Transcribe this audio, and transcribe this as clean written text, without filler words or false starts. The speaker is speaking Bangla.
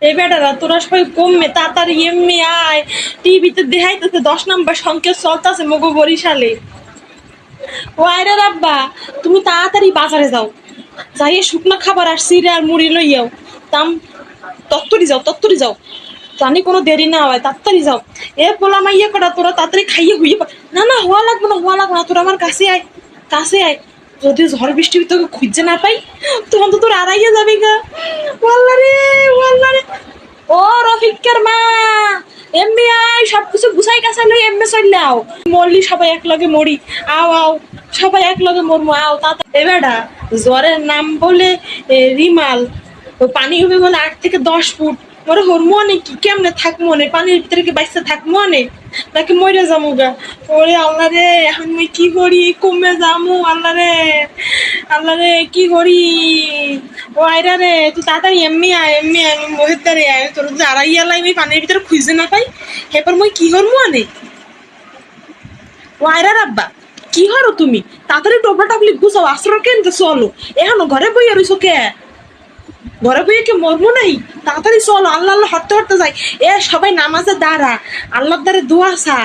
এই বেটারা তোরা সবাই কমবে তাড়াতাড়ি এমনি আয়, টিভিতে দেখাইতেছে 10 নম্বর সংখ্যা চলতেছে মগো বরিশালে। ও আয়রা রাব্বা, তুমি তাড়াতাড়ি বাজারে যাও, যাইয়ে শুকনো খাবার আর সিরে আর মুড়ি লইয়াও। তাম তত্তরি যাও, জানি কোনো দেরি না হয়, তাড়াতাড়ি যাও। এ পোলা মাইয়া কটা তোরা তাড়াতাড়ি খাইয়ে হইয়ে না না হওয়া লাগবে না, হওয়া লাগবে না, তোরা আমার কাছে আয়, কাছে আয়। যদি ঝড় বৃষ্টি তোকে খুঁজে না পাই তখন তো তোর আড়াইয়া যাবি গা। ওয়াল্লা রে, ওয়াল্লা রে। ও রফিকের মা, এমনি আয়, সবকিছু গুছাই গাছাই লই এমনি চললে আও। মরলি সবাই এক লগে মরি, আও আও, সবাই এক লগে মরমু, আও তা এবারটা জ্বরের নাম বলে রিমাল, পানি হবে বলে 8 থেকে 10 ফুট। ওরে হরমোনে কি কেমনে থাকবো নে, পানির ভিতরে কি বাইসে থাকবো নে, নাকি মরে যাবো গা। ওরে আল্লাহ রে, এখন মুই কি করি, কমে যামু, আল্লাহ রে, আল্লাহ রে কি করি। ও আয়রা রে, তুই তাড়াতাড়ি এমনি আয়, এমনি আয়, আমি মহের দ্বারে আয়, তোর যদি আড়াইয়া লাই আমি পানির ভিতরে খুঁজে না পাই, এরপর মুই কি করবো আনে। ও আয়রা রাব্বা, কি হরো তুমি, তাড়াতাড়ি টোপলা টাপলি গুছাও, আশ্রয় কেন চলো, এখনো ঘরে বইয়া রইছো কে, ঘরে বইয়ে কি মরবো নাই, তাড়াতাড়ি চলো, আল্লাহ আল্লাহ হরতে হরতে যাই। এ সবাই নামাজে দাঁড়া, আল্লাহর দ্বারে দোয়া চা।